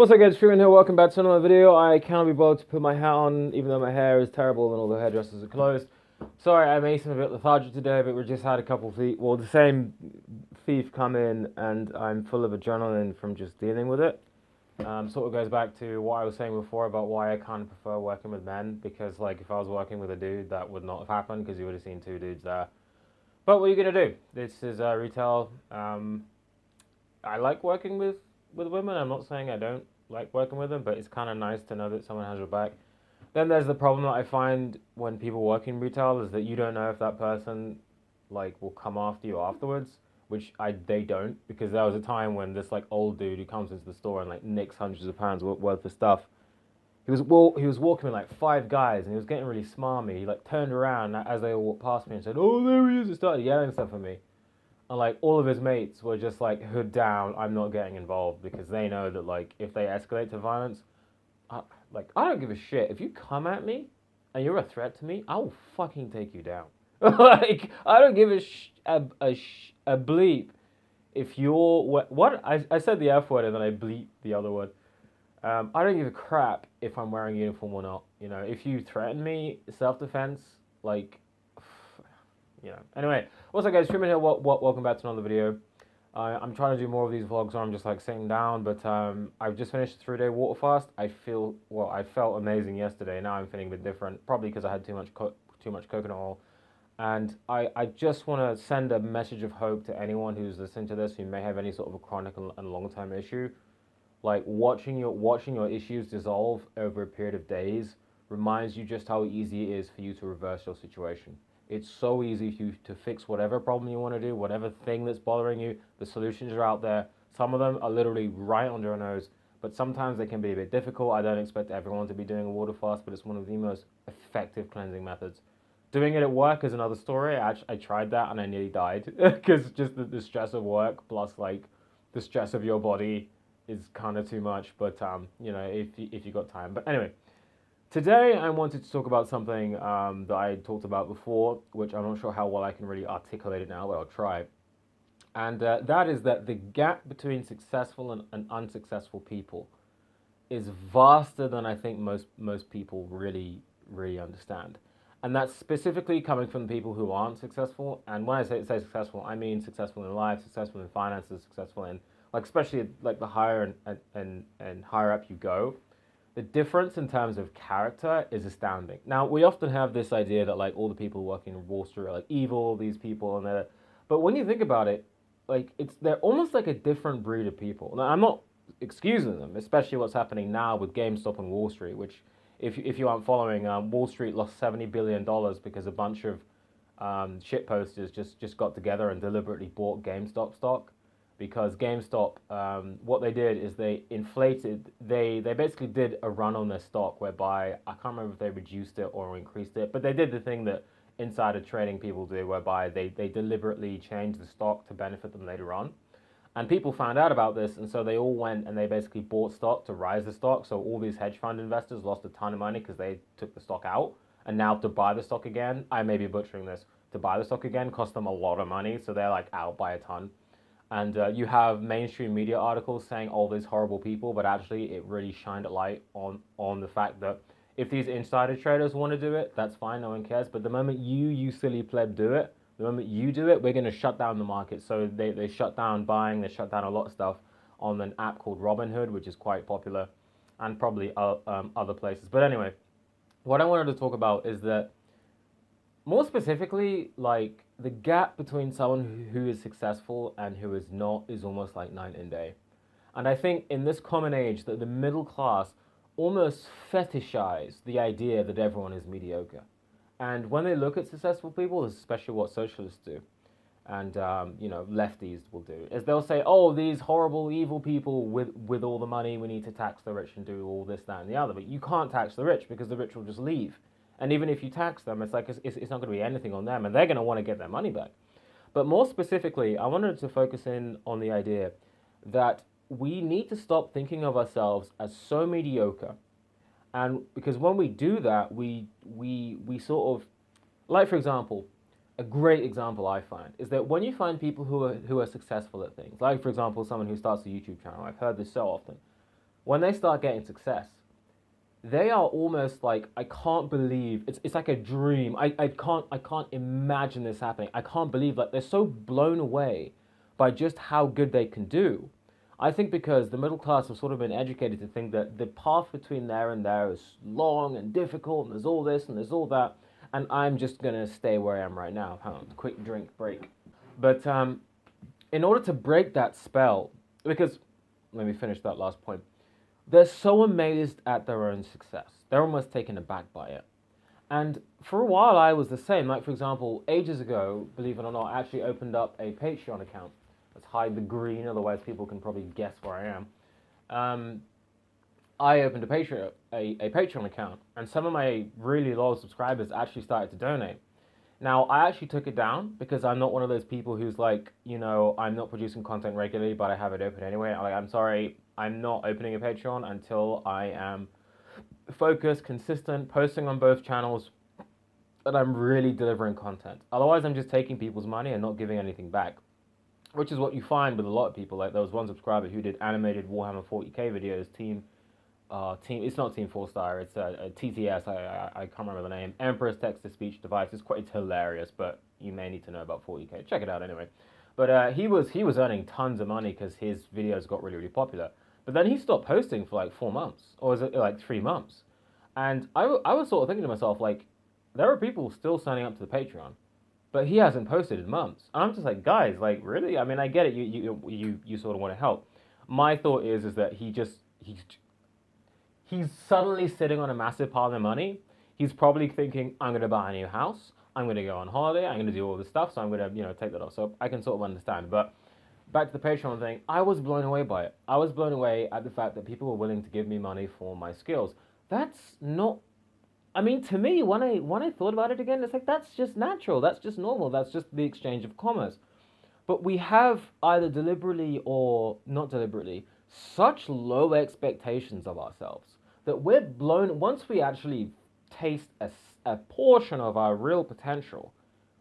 What's up guys, Freeman here, welcome back to another video. I cannot be bothered to put my hat on, even though my hair is terrible and all the hairdressers are closed. Sorry, I may seem a bit lethargic today, but we just had a couple the same thief come in, and I'm full of adrenaline from just dealing with it. Sort of goes back to what I was saying before about why I kind of prefer working with men, because like if I was working with a dude, that would not have happened, because you would have seen two dudes there. But what are you going to do? This is retail. I like working with women. I'm not saying I don't like working with them, but it's kind of nice to know that someone has your back. Then there's the problem that I find when people work in retail is that you don't know if that person like will come after you afterwards, which they don't, because there was a time when this like old dude who comes into the store and like nicks hundreds of pounds worth of stuff. He was walking with like five guys and he was getting really smarmy. He like turned around as they all walked past me and said, "Oh, there he is," and started yelling stuff at me. And like all of his mates were just like, hood down, I'm not getting involved, because they know that like if they escalate to violence, I don't give a shit. If you come at me and you're a threat to me, I will fucking take you down. Like I don't give a bleep if you're what I said the F word and then I bleep the other word. I don't give a crap if I'm wearing a uniform or not. You know, if you threaten me, self-defense, like. Anyway, what's up guys, Freeman here, welcome back to another video. I'm trying to do more of these vlogs where I'm just like sitting down, but I've just finished a 3-day water fast. I felt amazing yesterday. Now I'm feeling a bit different, probably because I had too much coconut oil. And I just want to send a message of hope to anyone who's listening to this who may have any sort of a chronic and long-term issue. Like watching your issues dissolve over a period of days reminds you just how easy it is for you to reverse your situation. It's so easy for you to fix whatever problem you want to do, whatever thing that's bothering you. The solutions are out there. Some of them are literally right under your nose, but sometimes they can be a bit difficult. I don't expect everyone to be doing a water fast, but it's one of the most effective cleansing methods. Doing it at work is another story. I tried that and I nearly died because just the stress of work plus like the stress of your body is kind of too much. But if you got time. But anyway. Today, I wanted to talk about something that I talked about before, which I'm not sure how well I can really articulate it now, but I'll try. And that is that the gap between successful and unsuccessful people is vaster than I think most people really understand. And that's specifically coming from people who aren't successful. And when I say successful, I mean successful in life, successful in finances, successful in, like, especially like the higher and higher up you go. The difference in terms of character is astounding. Now, we often have this idea that like all the people working in Wall Street are like evil, these people, but when you think about it, like they're almost like a different breed of people. Now, I'm not excusing them, especially what's happening now with GameStop and Wall Street, which if you aren't following, Wall Street lost $70 billion because a bunch of shit posters just got together and deliberately bought GameStop stock. Because GameStop, what they did is they basically did a run on their stock whereby, I can't remember if they reduced it or increased it, but they did the thing that insider trading people do whereby they deliberately changed the stock to benefit them later on. And people found out about this, and so they all went and they basically bought stock to rise the stock. So all these hedge fund investors lost a ton of money because they took the stock out. And now to buy the stock again, I may be butchering this, to buy the stock again cost them a lot of money, so they're like out by a ton. And you have mainstream media articles saying all these horrible people, but actually it really shined a light on the fact that if these insider traders want to do it, that's fine, no one cares. But the moment you silly pleb do it, the moment you do it, we're going to shut down the market. So they shut down buying, they shut down a lot of stuff on an app called Robinhood, which is quite popular, and probably other places. But anyway, what I wanted to talk about is that more specifically, like, the gap between someone who is successful and who is not is almost like night and day. And I think in this common age that the middle class almost fetishize the idea that everyone is mediocre. And when they look at successful people, especially what socialists do, and lefties will do, is they'll say, oh, these horrible, evil people with all the money, we need to tax the rich and do all this, that, and the other. But you can't tax the rich because the rich will just leave. And even if you tax them, it's like it's not going to be anything on them, and they're going to want to get their money back. But more specifically, I wanted to focus in on the idea that we need to stop thinking of ourselves as so mediocre, and because when we do that, we sort of, like, for example, a great example I find is that when you find people who are successful at things, like for example someone who starts a YouTube channel, I've heard this so often. when they start getting success, they are almost like, I can't believe, it's like a dream. I can't imagine this happening. I can't believe, like, they're so blown away by just how good they can do. I think because the middle class have sort of been educated to think that the path between there and there is long and difficult, and there's all this and there's all that, and I'm just gonna stay where I am right now. Hang on, quick drink break. But in order to break that spell, because let me finish that last point. They're so amazed at their own success. They're almost taken aback by it. And for a while, I was the same. Like, for example, ages ago, believe it or not, I actually opened up a Patreon account. Let's hide the green, otherwise people can probably guess where I am. I opened a Patreon account, and some of my really loyal subscribers actually started to donate. Now, I actually took it down because I'm not one of those people who's like, I'm not producing content regularly, but I have it open anyway. I'm sorry, I'm not opening a Patreon until I am focused, consistent, posting on both channels, and I'm really delivering content. Otherwise, I'm just taking people's money and not giving anything back, which is what you find with a lot of people. Like, there was one subscriber who did animated Warhammer 40k videos, it's not Team 4-Star, it's a TTS, I can't remember the name, Emperor's Text-to-Speech Device. It's hilarious, but you may need to know about 40k. Check it out anyway. But he was earning tons of money because his videos got really, really popular. But then he stopped posting for like 4 months, or was it like 3 months? And I was sort of thinking to myself, like, there are people still signing up to the Patreon, but he hasn't posted in months. And I'm just like, guys, like, really? I mean, I get it, you sort of want to help. My thought is that he's suddenly sitting on a massive pile of money. He's probably thinking, I'm going to buy a new house, I'm going to go on holiday, I'm going to do all this stuff, so I'm going to, take that off. So I can sort of understand. But back to the Patreon thing, I was blown away by it. I was blown away at the fact that people were willing to give me money for my skills. That's not, I mean, to me, when I thought about it again, it's like, that's just natural, that's just normal, that's just the exchange of commerce. But we have, either deliberately or not deliberately, such low expectations of ourselves that we're blown, once we actually taste a portion of our real potential,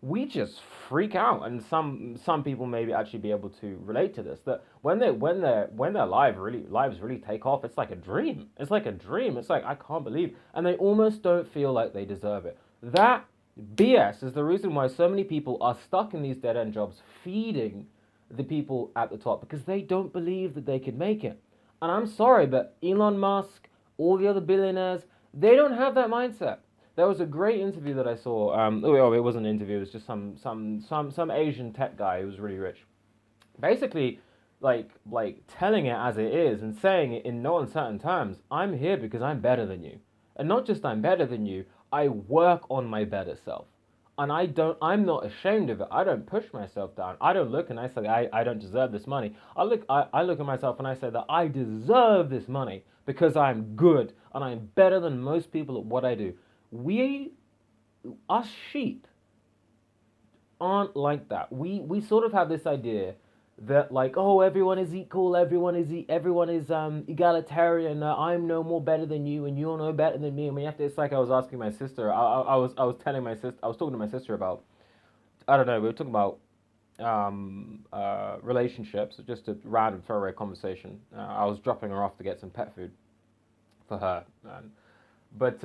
we just freak out. And some people maybe actually be able to relate to this, that when their lives really take off, it's like a dream. It's like a dream. It's like, I can't believe, and they almost don't feel like they deserve it. That BS is the reason why so many people are stuck in these dead-end jobs feeding the people at the top, because they don't believe that they can make it. And I'm sorry, but Elon Musk, all the other billionaires, they don't have that mindset. There was a great interview that I saw. It wasn't an interview. It was just some Asian tech guy who was really rich. Basically, like telling it as it is and saying it in no uncertain terms. I'm here because I'm better than you, and not just I'm better than you. I work on my better self, and I'm not ashamed of it. I don't push myself down. I don't look and I say I don't deserve this money. I look at myself and I say that I deserve this money because I'm good and I'm better than most people at what I do. Us sheep aren't like that. We sort of have this idea that, like, oh, everyone is equal, everyone is egalitarian. I'm no more better than you, and you're no better than me. I mean, it's like I was asking my sister. I was telling my sister. I was talking to my sister about, I don't know. We were talking about relationships. Just a random throwaway conversation. I was dropping her off to get some pet food for her, but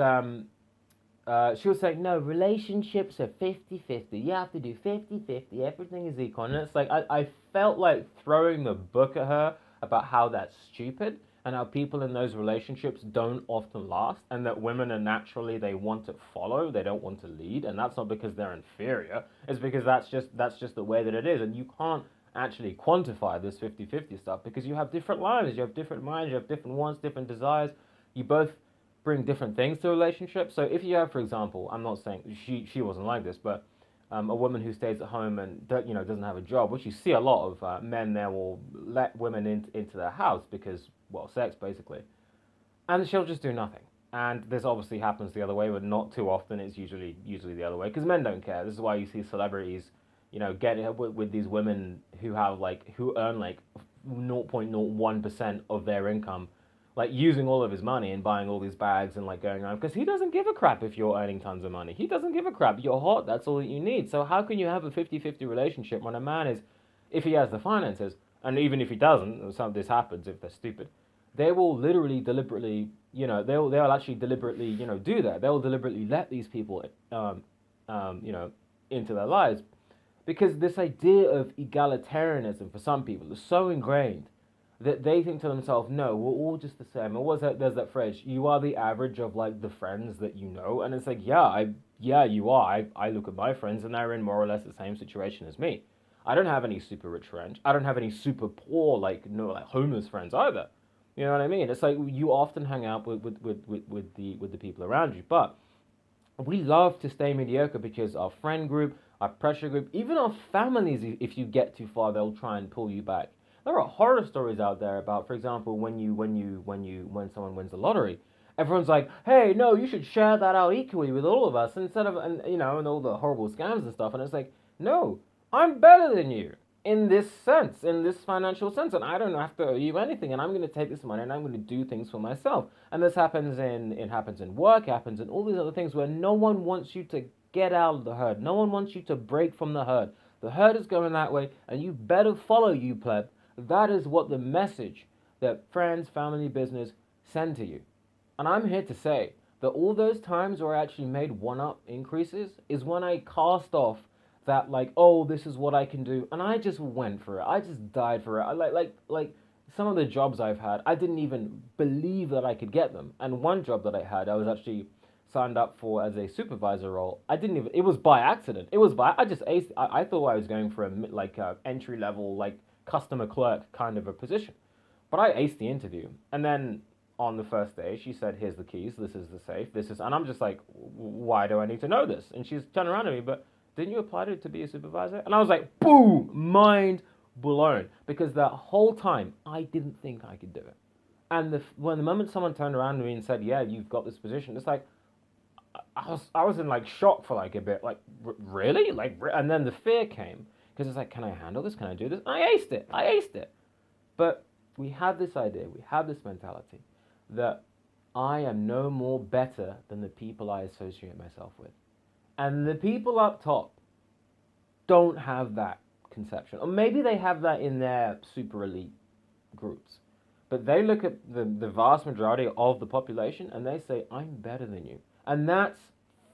she was saying, no, relationships are 50-50. You have to do 50-50. Everything is equal. And it's like, I felt like throwing the book at her about how that's stupid and how people in those relationships don't often last, and that women are naturally, they want to follow, they don't want to lead. And that's not because they're inferior. It's because that's just the way that it is. And you can't actually quantify this 50-50 stuff because you have different lives, you have different minds, you have different wants, different desires. You both bring different things to a relationship. So if you have, for example, I'm not saying she wasn't like this, but a woman who stays at home and doesn't have a job, which you see a lot of men there will let women into their house because, well, sex basically, and she'll just do nothing. And this obviously happens the other way, but not too often. It's usually the other way because men don't care. This is why you see celebrities, get it with these women who earn like 0.01% of their income, like using all of his money and buying all these bags and like going around, because he doesn't give a crap if you're earning tons of money. He doesn't give a crap. You're hot. That's all that you need. So how can you have a 50-50 relationship when a man is, if he has the finances, and even if he doesn't, this happens if they're stupid, they will literally deliberately, they'll actually deliberately, do that. They'll deliberately let these people, you know, into their lives, because this idea of egalitarianism for some people is so ingrained that they think to themselves, no, we're all just the same. And what's that? There's that phrase, you are the average of like the friends that you know, and it's like, yeah, you are. I look at my friends and they're in more or less the same situation as me. I don't have any super rich friends. I don't have any super poor, like, no, like homeless friends either. You know what I mean? It's like you often hang out with the people around you, but we love to stay mediocre because our friend group, our pressure group, even our families, if you get too far, they'll try and pull you back. There are horror stories out there about, for example, when someone wins the lottery, everyone's like, hey, no, you should share that out equally with all of us instead of, and all the horrible scams and stuff. And it's like, no, I'm better than you in this sense, in this financial sense, and I don't have to owe you anything, and I'm going to take this money and I'm going to do things for myself. And this happens in work, happens in all these other things where no one wants you to get out of the herd. No one wants you to break from the herd. The herd is going that way, and you better follow, you pleb. That is what the message that friends, family, business send to you. And I'm here to say that all those times where I actually made one-up increases is when I cast off that, like, oh, this is what I can do, and I just went for it. I just died for it. Like some of the jobs I've had, I didn't even believe that I could get them. And one job that I had, I was actually signed up for as a supervisor role. I didn't even. It was by accident. It was by. I just aced. I thought I was going for a entry level like customer clerk kind of a position, but I aced the interview, and then on the first day, she said, here's the keys, this is the safe, this is, and I'm just like, why do I need to know this? And she's turned around to me, but didn't you apply to be a supervisor? And I was like, boom, mind blown. Because that whole time, I didn't think I could do it. And when the moment someone turned around to me and said, yeah, you've got this position, it's like, I was in like shock for like a bit, like, really? And then the fear came, because it's like, can I handle this? Can I do this? And I aced it. But we have this idea, we have this mentality that I am no more better than the people I associate myself with. And the people up top don't have that conception. Or maybe they have that in their super elite groups. But they look at the vast majority of the population and they say, I'm better than you. And that's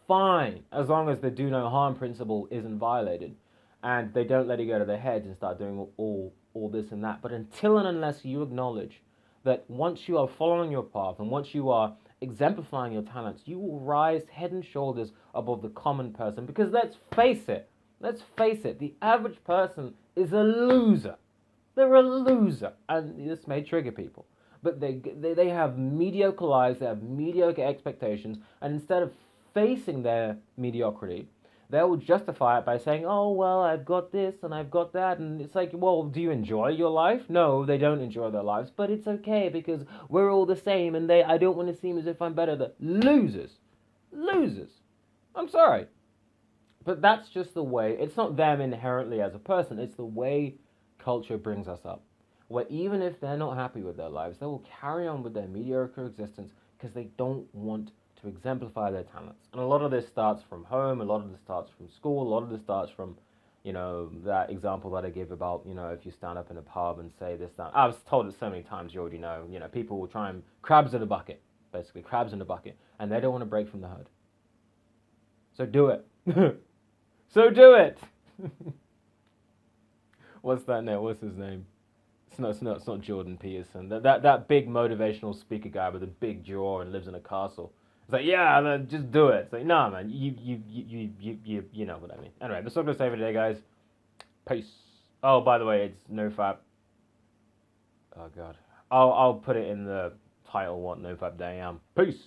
fine, as long as the do no harm principle isn't violated. And they don't let it go to their heads and start doing all this and that. But until and unless you acknowledge that once you are following your path and once you are exemplifying your talents, you will rise head and shoulders above the common person. Because let's face it, the average person is a loser. They're a loser. And this may trigger people. But they have mediocre lives, they have mediocre expectations, and instead of facing their mediocrity, they will justify it by saying, oh, well, I've got this and I've got that. And it's like, well, do you enjoy your life? No, they don't enjoy their lives. But it's okay because we're all the same and I don't want to seem as if I'm better than losers. Losers. I'm sorry. But that's just the way. It's not them inherently as a person. It's the way culture brings us up. Where even if they're not happy with their lives, they will carry on with their mediocre existence because they don't want to exemplify their talents. And a lot of this starts from home, a lot of this starts from school, a lot of this starts from, that example that I gave about, if you stand up in a pub and say this, that. I was told it so many times, you already know, people will try and, crabs in a bucket, basically, crabs in a bucket, and they don't want to break from the herd. So do it. So do it! What's that name? What's his name? It's not Jordan Peterson. That big motivational speaker guy with a big jaw and lives in a castle. It's like, yeah, just do it. It's like, nah, man, you know what I mean. Anyway, that's all I'm gonna say for today, guys. Peace. Oh, by the way, it's NoFap. Oh God, I'll put it in the title what NoFap Day I am. Peace.